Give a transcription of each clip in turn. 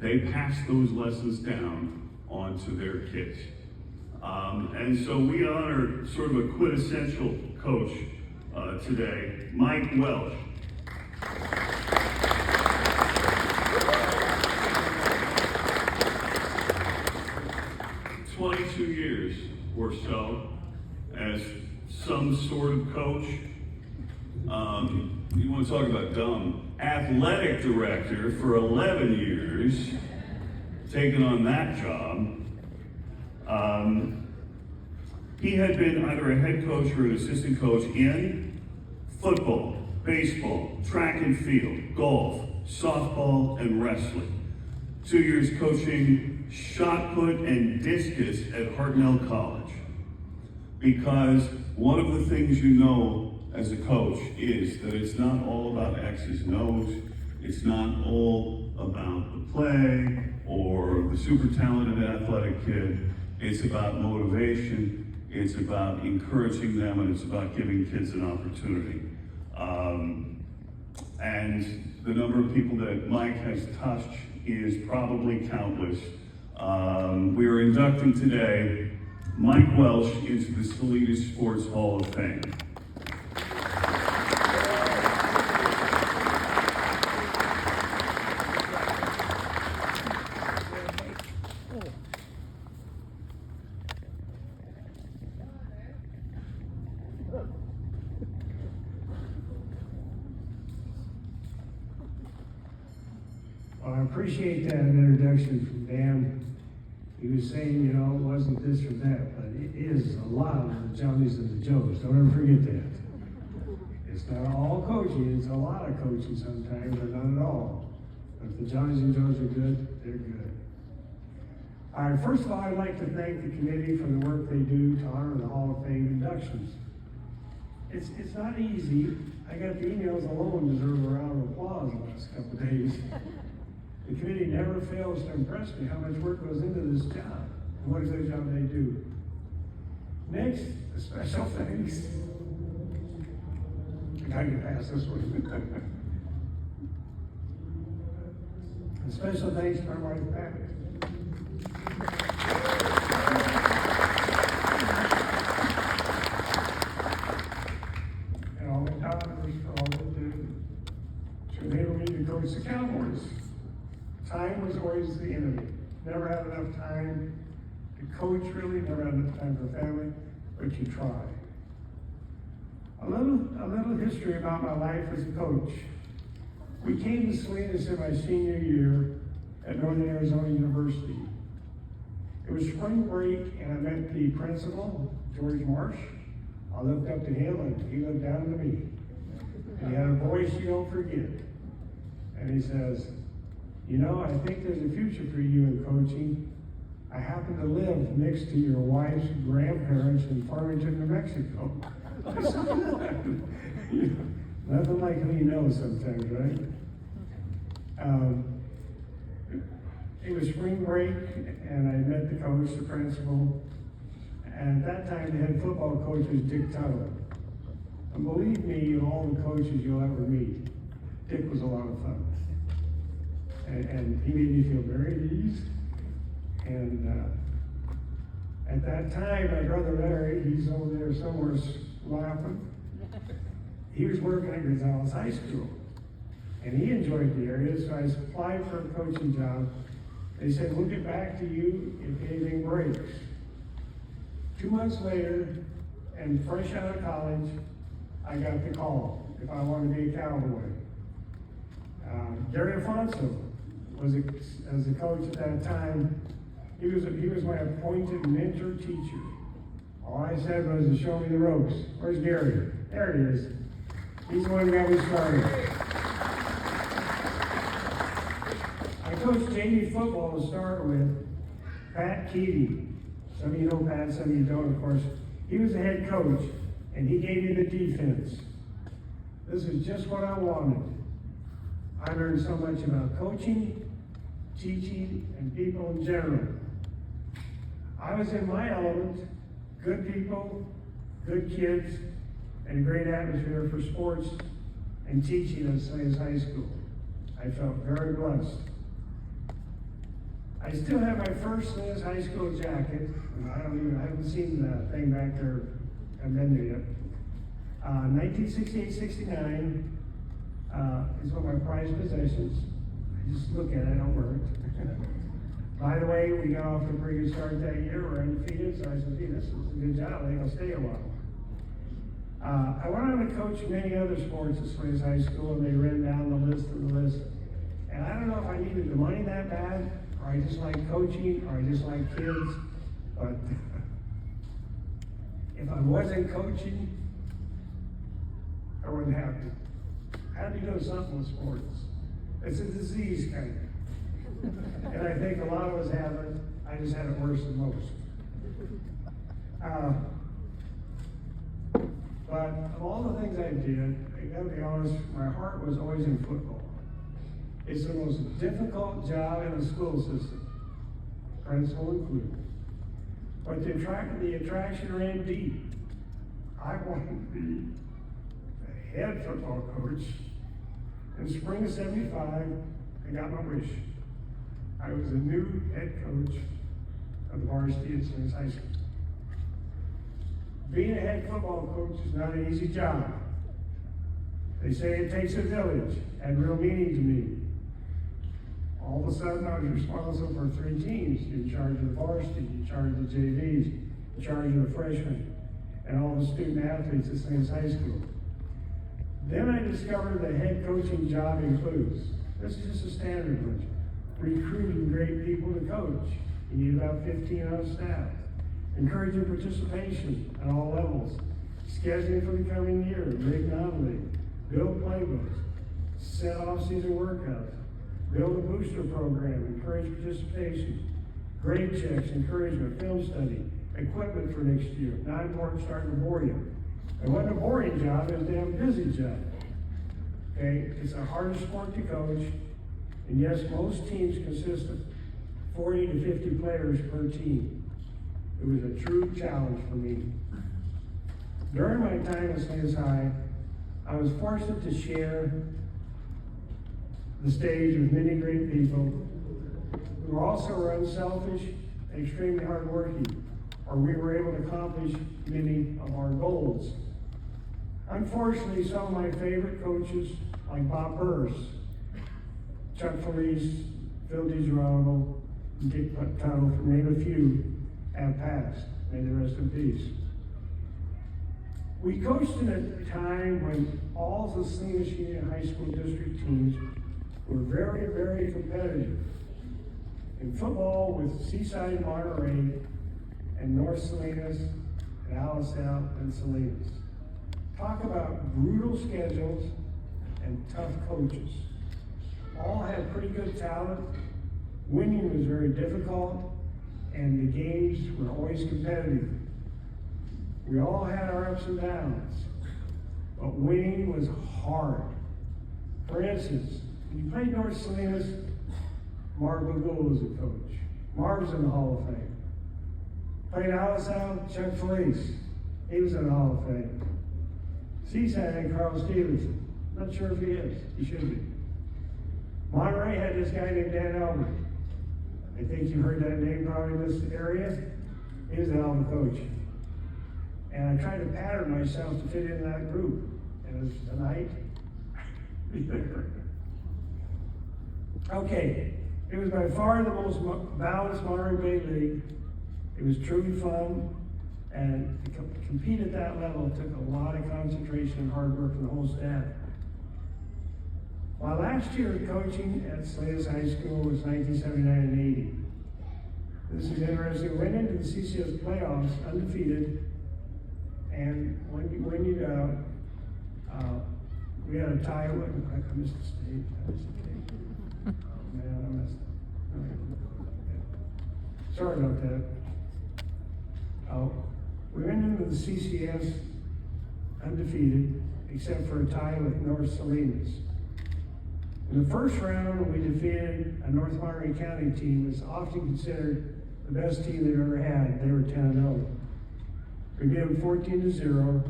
They pass those lessons down onto their kids. And so we honor sort of a quintessential coach today, Mike Welsh. 22 years or so as some sort of coach. You want to talk about dumb? Athletic director for 11 years, taking on that job. He had been either a head coach or an assistant coach in football, baseball, track and field, golf, softball, and wrestling. 2 years coaching shot put and discus at Hartnell College. Because one of the things you know as a coach is that it's not all about X's and O's. It's not all about the play or the super talented athletic kid. It's about motivation. It's about encouraging them, and it's about giving kids an opportunity. And the number of people that Mike has touched is probably countless. We are inducting today Mike Welsh into the Salinas Sports Hall of Fame. Well, I appreciate that introduction from Dan. He was saying, you know, it wasn't this or that, but it is a lot of the Johnnies and the Joes. Don't ever forget that. It's not all coaching, it's a lot of coaching sometimes, but not at all. But if the Johnnies and Joes are good, they're good. All right, first of all, I'd like to thank the committee for the work they do to honor the Hall of Fame inductions. It's not easy. I got the emails alone deserve a round of applause the last couple of days. The committee never fails to impress me how much work goes into this job. And what is that job they do? Next, a special thanks. I gotta get past this one. A special thanks to my wife, Pat. And all the daughters for all they do to enable me to coach the Cowboys. Time was always the enemy. Never had enough time to coach, really, never had enough time for family, but you try. A little history about my life as a coach. We came to Salinas in my senior year at Northern Arizona University. It was spring break, and I met the principal, George Marsh. I looked up to him, and he looked down to me. And he had a voice you don't forget. And he says, you know, I think there's a future for you in coaching. I happen to live next to your wife's grandparents in Farmington, New Mexico. Nothing like who you know sometimes, right? It was spring break, and I met the coach, the principal. And at that time, the head football coach was Dick Tuttle. And believe me, of all the coaches you'll ever meet, Dick was a lot of fun. And he made me feel very at ease. And at that time, my brother Larry, he's over there somewhere laughing. He was working at Gonzales High School. And he enjoyed the area, so I applied for a coaching job. They said, we'll get back to you if anything breaks. 2 months later, and fresh out of college, I got the call if I wanted to be a Cowboy. Gary Afonso was as a coach at that time. He was my appointed mentor teacher. All I said was to show me the ropes. Where's Gary? There it is. He's the one who got me started. I coached JV football to start with. Pat Keating. Some of you know Pat, some of you don't, of course. He was the head coach, and he gave me the defense. This is just what I wanted. I learned so much about coaching, teaching, and people in general. I was in my element, good people, good kids, and a great atmosphere for sports and teaching at Salinas High School. I felt very blessed. I still have my first Salinas High School jacket. I haven't seen the thing back there. I've been there yet. 1968-69 is one of my prized possessions. I just look at it, I don't wear it. By the way, we got off to a pretty good start that year. We're undefeated, so I said, "Gee, this is a good job. I think I'll stay a while." I went on to coach many other sports at Salinas High School, and they ran down the list. And I don't know if I needed the money that bad, or I just like coaching, or I just like kids. But if I wasn't coaching, I wasn't happy. I had to be doing something with sports. It's a disease, kind of. And I think a lot of us have it. I just had it worse than most. But of all the things I did, I gotta be honest, my heart was always in football. It's the most difficult job in the school system, principal included. But the attraction ran deep. I wanted to be the head football coach. In spring of '75, I got my wish. I was the new head coach of the varsity at Salinas High School. Being a head football coach is not an easy job. They say it takes a village, had real meaning to me. All of a sudden, I was responsible for 3 teams, in charge of the varsity, in charge of the JVs, in charge of the freshmen, and all the student athletes at Salinas High School. Then I discovered the head coaching job includes, this is just a standard one, recruiting great people to coach. You need about 15 on staff. Encouraging participation at all levels. Scheduling for the coming year, league non-league. Build playbooks. Set off-season workouts. Build a booster program. Encourage participation. Grade checks, encouragement, film study. Equipment for next year. Not important, starting to bore you. It wasn't a boring job, it was a damn busy job. Okay, it's the hardest sport to coach. And yes, most teams consist of 40 to 50 players per team. It was a true challenge for me. During my time at Salinas High, I was fortunate to share the stage with many great people who also were unselfish and extremely hardworking, or we were able to accomplish many of our goals. Unfortunately, some of my favorite coaches, like Bob Burris, Chuck Felice, Phil DiGirolamo, and Dick Tuttle, to name a few, have passed. May the rest in peace. We coached in a time when all the Salinas Union High School district teams were very, very competitive. In football with Seaside, Monterey, and North Salinas, and Alisal, and Salinas. Talk about brutal schedules and tough coaches. All had pretty good talent. Winning was very difficult, and the games were always competitive. We all had our ups and downs, but winning was hard. For instance, when you played North Salinas, Marv Gould was the coach. Marv's in the Hall of Fame. Played Alisal, Chuck Felice. He was in the Hall of Fame. Seaside had Carl Stevenson. Not sure if he is. He should be. Monterey had this guy named Dan Albert. I think you heard that name probably in this area. He was an hell of a coach. And I tried to pattern myself to fit into that group. And it was tonight. Okay, it was by far the most balanced Monterey Bay League. It was truly fun. And to compete at that level took a lot of concentration and hard work from the whole staff. My last year of coaching at Salinas High School was 1979 and 80. This is interesting. We went into the CCS playoffs undefeated, and when you we had a tie. I missed the stage. Oh man, I missed it. Sorry about that. We went into the CCS undefeated, except for a tie with North Salinas. In the first round, we defeated a North Monterey County team that's often considered the best team they've ever had. They were 10-0. We beat them 14-0.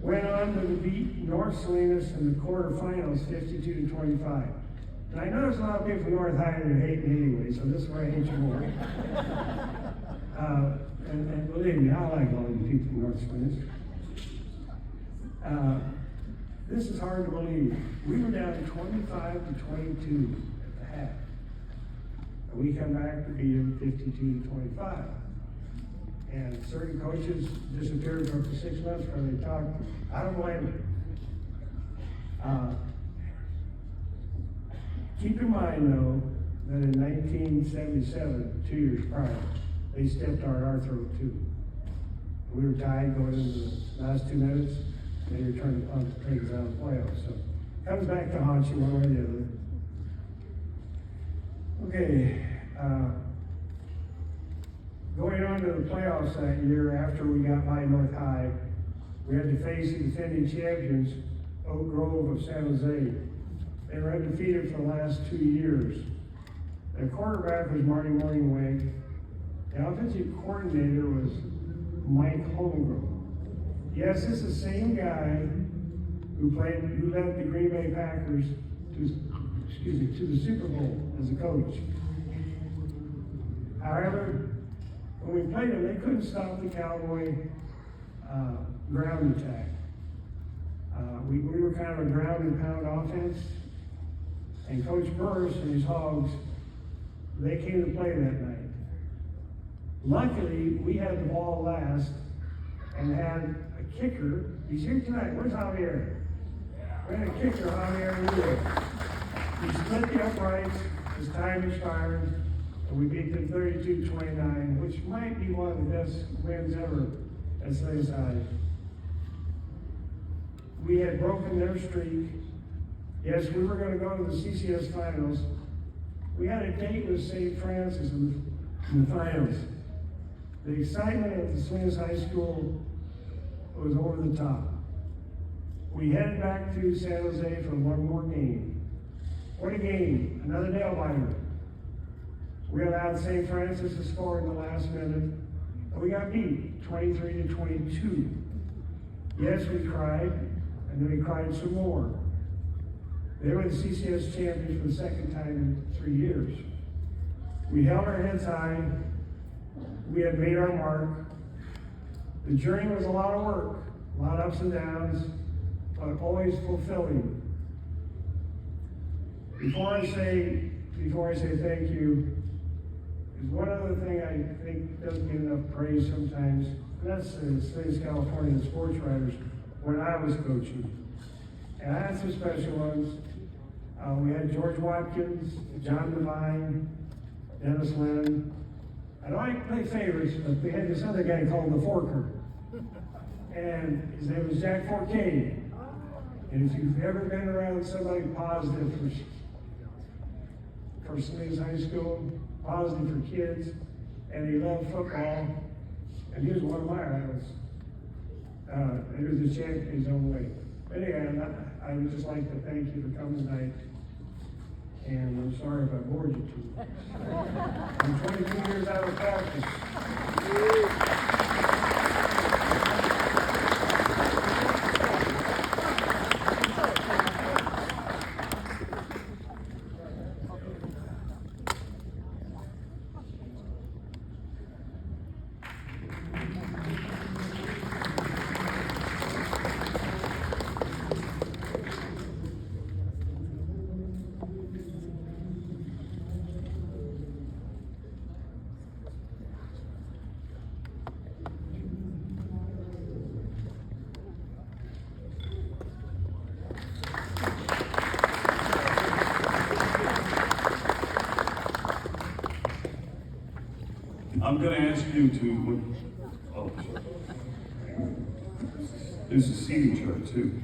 Went on to beat North Salinas in the quarterfinals 52-25. And I know there's a lot of people from North High that hate me anyway, so this is where I hate you more. And believe me, I like all you people from North Springs. This is hard to believe. We were down 25 to 22 at the half. And we come back to being 52 to 25. And certain coaches disappeared for up to 6 months before they talked. I don't blame them. Keep in mind, though, that in 1977, 2 years prior, they stepped on our throat, too. We were tied going into the last 2 minutes. They returned the punt to take us out of the playoffs. So, comes back to haunt you one way or the other. Okay, going on to the playoffs that year after we got by North High, we had to face the defending champions, Oak Grove of San Jose. They were undefeated for the last 2 years. Their quarterback was Marty Morningweg. The offensive coordinator was Mike Holmgren. Yes, this is the same guy who led the Green Bay Packers to the Super Bowl as a coach. However, when we played them, they couldn't stop the Cowboy ground attack. We were kind of a ground and pound offense, and Coach Burris and his Hogs, they came to play that night. Luckily, we had the ball last and had a kicker. He's here tonight. Where's Javier? We had a kicker, Javier Lewis. We split the uprights as time expired, and we beat them 32-29, which might be one of the best wins ever at Slays High. We had broken their streak. Yes, we were going to go to the CCS finals. We had a date with St. Francis in the finals. The excitement at the Slays High School was over the top. We headed back to San Jose for one more game. What a game, another nail biter. We allowed St. Francis to score in the last minute, and we got beat 23-22. Yes, we cried, and then we cried some more. They were the CCS champions for the second time in 3 years. We held our heads high. We had made our mark. The journey was a lot of work, a lot of ups and downs, but always fulfilling. Before I say thank you, there's one other thing I think doesn't get enough praise sometimes, and that's the Slays California sports writers when I was coaching. And I had some special ones. We had George Watkins, John Devine, Dennis Lynn. I don't like to play favorites, but we had this other guy called the Forker. And his name was Jack Forcade. And if you've ever been around somebody positive for Slays High School, positive for kids, and he loved football, and he was one of my idols. He was a champion in his own way. But anyway, I would just like to thank you for coming tonight. And I'm sorry if I bored you too much. I'm 22 years out of practice. I'm going to ask you to, oh, sorry. There's a seating chart too.